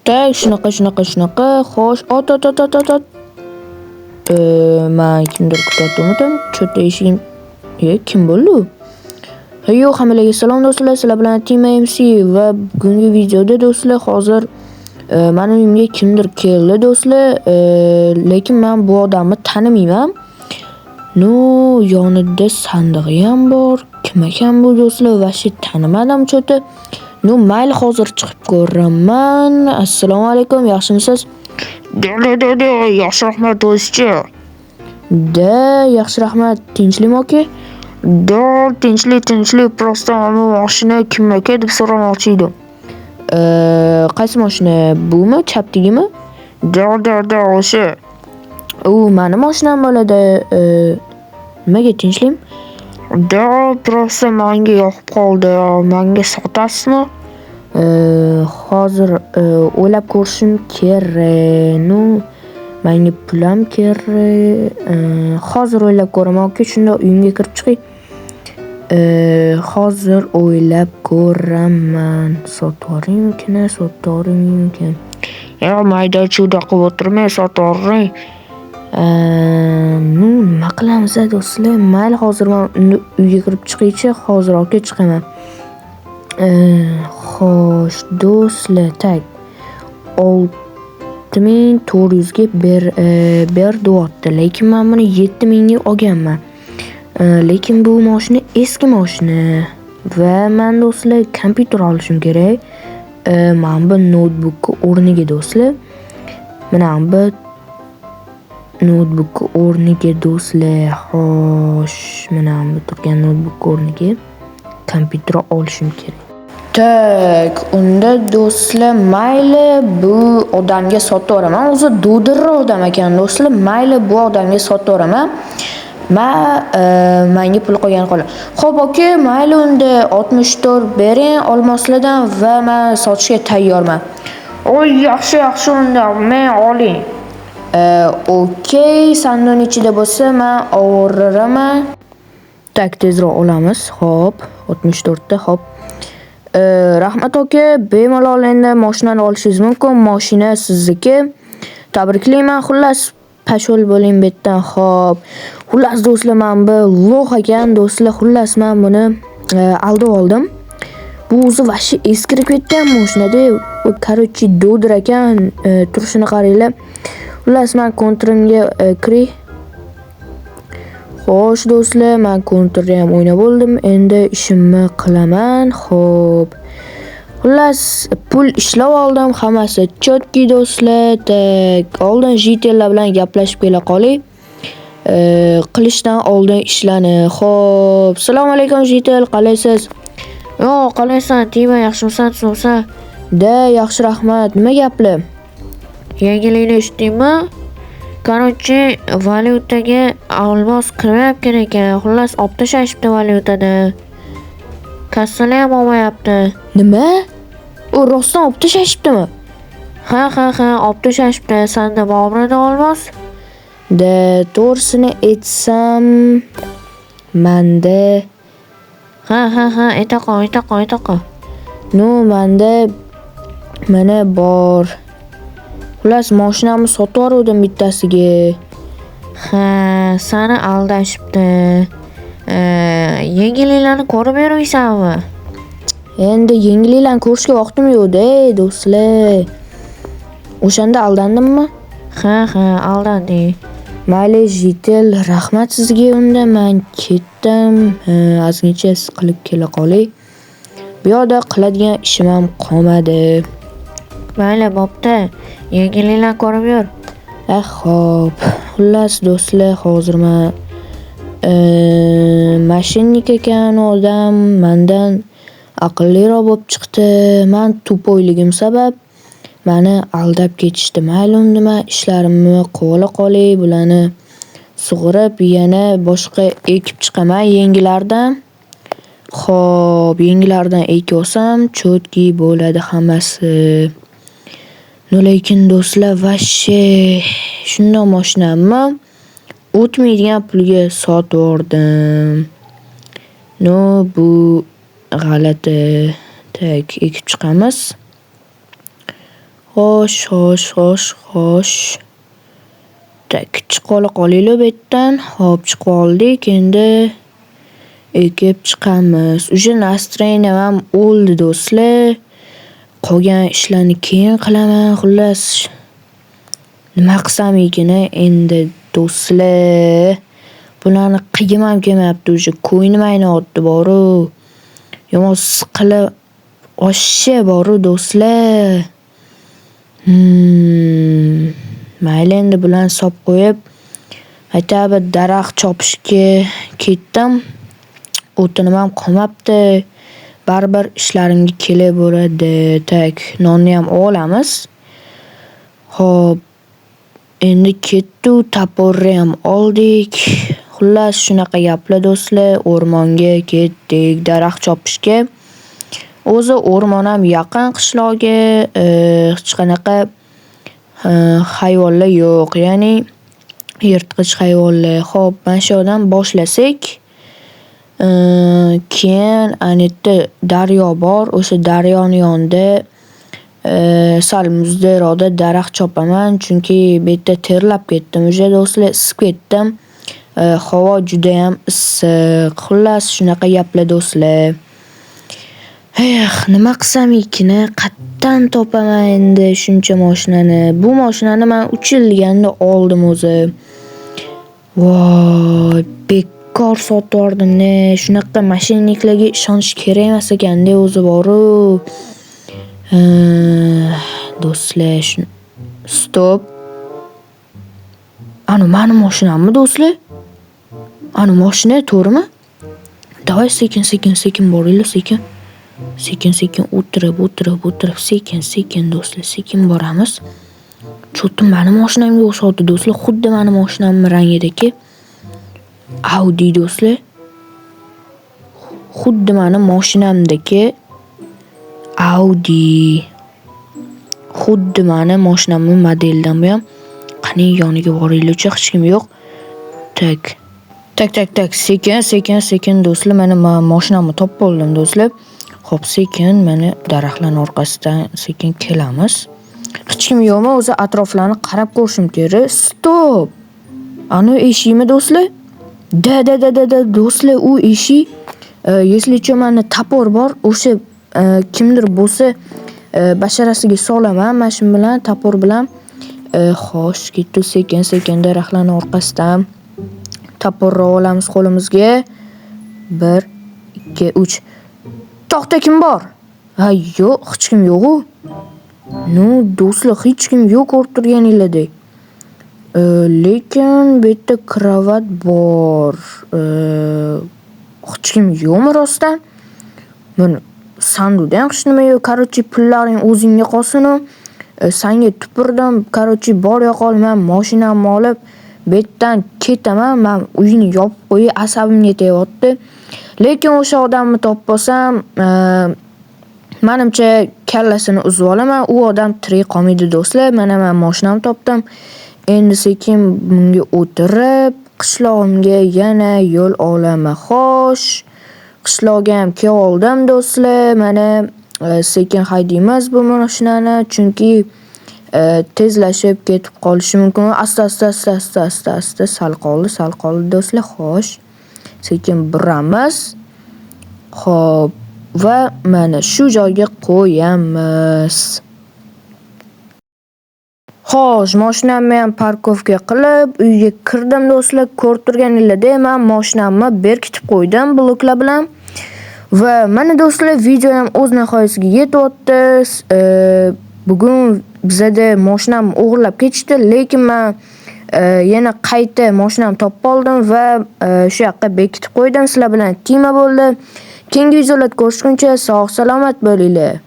Tak, shunaqa. Xo'sh, ot. Men kimdir kutyaptimidim? Cho'ta eshigim. Kim bo'ldi? Yo'q, hammalarga salom do'stlar. Sizlar bilan Team MC va bugungi videoda do'stlar hozir meni uyimga kimdir keldi do'stlar. Lekin men bu odamni tanimayman. Yonida sandig'i ham bor. Kim ekan bu do'stlar? Vashi tanimadim cho'ta. Mayli hozir chiqib ko'raman. Assalomu alaykum, yaxshimisiz? Da, yaxshi rahmat do'stchi. Yaxshi rahmat. Tinchlikmi aka? Da, tinchlik. Prosta mashina kim aka deb so'ramoqchi edim. Qaysi mashina? Bumi, chaptigimi? Da, o'sha. Meni mashinam bo'ladi. Nimaga tinchlik? Da, prosta menga yoqib qoldi. Menga sotasizmi? Hozir o'ylab ko'rishim kerak. Menga pulam kerak. Hozir o'ylab ko'raman aka, shunda uyimga kirib chiqing. Hozir o'ylab ko'raman. Sotvoringmikin? Mayda chuda qilib o'tirmay sotovring. Nima qilamiz do'stlar? Mayli, hozir men uyga kirib chiqaychi, hozir aka chiqaman. Xo'sh do'stlar, tak 6400 ga ber deyapti, lekin men buni 7000 ga olganman. Lekin bu mashina eski mashina va men do'stlar kompyuter olishim kerak. Men bu notebook o'rniga do'stlar. Mana bu notebook o'rniga do'stlar. Xo'sh, mana bu turgan notebook o'rniga kompyuter olishim kerak. Tak, unda do'stlar mayli bu odamga sotib yuboraman. O'zi do'dirroq odam ekan do'stlar. Mayli bu odamga sotib yuboraman. Menga pul qolgan qoladi. Xo'p aka, mayli unda 64 bering olmoslardan va men sotishga tayyorman. Yaxshi unda, men oling. Okey, sandiqning ichida bo'lsa men olveraman. Tak, tezroq olamiz. Xo'p, 64 ta, xo'p. Rahmat aka, bemalol endi mashinani olishingiz mumkin. Mashina sizniki. Tabriklayman. Xullas, pashol bo'ling bu yerdan. Xo'p. Xullas do'stlar, men bu loh ekan do'stlar. Xullas men buni aldib oldim. Bu o'zi vashi eskirib ketgan mashinada. Короче, do'dir ekan. Turishini qaranglar. Xullas, men kontrimga kiray. Xo'sh do'stlar, men kontrda ham o'ynab oldim. Endi ishimni qilaman. Xo'p. Xullas, pul ishlab oldim. Hammasi chotki do'stlar. Tak, oldin jitellar bilan gaplashib kela qoling. Qilishdan oldin ishlarni. Xo'p. Assalomu alaykum jitel, qalaysiz? Qalaysan, Tima, yaxshimisan? Yaxshi rahmat. Nima gapli? Yangilikni eshitdingmi? Короче, valyutaga olmos kirmayapti ekan. Xullas, olib tashlashibdi valyutani. Kassalar ham olmayapti. Nima? U rostdan olib tashlashibdimi? Ha, olib tashlashibdi. Senda bormi olmos? To'g'risini aytsam, menda ha, ayta qol. Menda mana bor. Xullas, mashinamni sotib yubordim bittasiga. Ha, seni aldashibdi. Yangiliklarni ko'rib yurmaysanmi? Endi yangiliklarni ko'rishga vaqtim yo'q-da, do'stlar. O'shanda aldandimmi? Ha, aldanding. Mayli, jitel, rahmat sizga. Unda men ketdim. Ozgincha qilib kela qoling. Bu yerda qiladigan ishim ham qolmadi. Mayli, bo'pti. Yangiliklar ko'rib yur. Xo'p. Xullas do'stlar, hozir men mashinnik ekan odam mendan aqlliroq bo'lib chiqdi. Men tupoyligim sabab meni aldab ketishdi. Mayli, unda men ishlarimni qila qolay, bularni sug'urib yana boshqa ekib chiqaman yangilardan. Xo'p, yangilardan ekib olsam, chotki bo'ladi hammasi. Lekin do'stlar, vashi shundoq mashinamni o'tmaydigan pulga sotib yubordim. Bu g'alati. Tak, ekib chiqamiz. Xo'sh. Tak, chiqib qolaylik bu yerdan. Hop, chiqib oldik. Endi ekib chiqamiz. Uje настроением ham o'ldi do'stlar. Qolgan ishlarni keyin qilaman. Xullas, nima qilsam ekan endi do'stlar? Bularni qilgim ham kelmayapti uje. Ko'nglim aynayapti boru. Yomon siqilib osha boru do'stlar. Mayli endi bularni solib qo'yib, aytabi daraxt chopishga ketdim. O'tinim ham qolmabdi. Baribir ishlarimga kelaveradi. Tak, nonni ham olamiz. Xo'p, endi ketdi, taporni ham oldik. Xullas, shunaqa gaplar do'stlar. O'rmonga ketdik daraxt chopishga. O'zi o'rmon ham yaqin qishloqga, hech qanaqa hayvonlar yo'q, ya'ni yirtqich hayvonlar. Xo'p, mana shu yerdan boshlasak, keyin anita daryo bor. O'sha daryoning yonida sal muzdaroqda daraxt chopaman, chunki bu yerda terlab ketdim. Uje do'stlar, isib ketdim. Havo juda ham issiq. Xullas, shunaqa gaplar do'stlar. Nima qilsam ekan? Qayerdan topaman endi shuncha mashinani? Bu mashinani men 3 yil deganda oldim o'zi. Voy, bekkor sotib yubordim-ne. Shunaqa mashinniklarga ishonish kerak emas ekan-da o'zi boru. Do'stlar, stop. Ana meni mashinammi do'stlar? Ana mashina to'g'rimi? Davay sekin boraylik, sekin. Sekin o'tirib, sekin do'stlar, sekin boramiz. Cho'tim meni mashinamga o'xshaydi do'stlar, xuddi meni mashinamning rangidagi. Audi do'stlar. Xuddi meni mashinamdagi Audi. Xuddi meni mashinamning modelidan bu ham. Qani yoniga boraylik, hech kim yo'q. Tak. Sekin do'stlar, meni mashinamni topib oldim do'stlar. Xo'p, sekin mana daraxtlar orqasidan sekin kelamiz. Hech kim yo'qmi? O'zi atroflarni qarab ko'rishim kerak. Stop. Ana eshikmi do'stlar? Da do'stlar, u eshik. Если что, menda tapor bor. O'sha kimdir bo'lsa basharasiga solaman, mana shu bilan tapor bilan. Xo'sh, ketdi sekin daraxtlarning orqasidan. Taporni olamiz qo'limizga. 1 2 3. To'xta, kim bor? Yo'q, hech kim yo'q-ku. No, do'stlar, hech kim yo'q ko'rib turganinglardek. Lekin bu yerda kravat bor. Hech kim yo'qmi rostdan? Mana sanduqda ham hech nima yo'q. Короче, pullaring o'zingga qolsin. Senga tupurdim. Короче, bor yo'qol, men mashinamni olib bu yerdan ketaman. Men uyni yopib qo'yib, asabim yetyapti. Lekin o'sha odamni topib olsam, menimcha kallasini uzib olaman. U odam tirik qolmaydi do'stlar. Mana men mashinamni topdim. Endi sekin bunga o'tirib, qishlog'imga yana yo'l olaman. Xo'sh, qishlog'ga ham keldim do'stlar. Mana sekin haydaymiz bu mashinani, chunki tezlashib ketib qolishi mumkin. Asta sal qoldi do'stlar. Xo'sh, sekin buramiz. Xo'p, va mana shu joyga qo'yamiz. Xo'sh, mashinamni ham parkovka qilib uyga kirdim do'stlar. Ko'rib turganinglardek, men mashinamni berkitib qo'ydim bloklar bilan. Va mana do'stlar, video ham o'z nihoyasiga yetibdi. Bugun bizda mashinamni o'g'irlab ketishdi, lekin men yana qayta mashinamni topib oldim va shu yoqqa bekitib qo'ydim. Sizlar bilan Tima bo'ldi. Keyingi videolarda ko'rishguncha sog' salomat bo'linglar.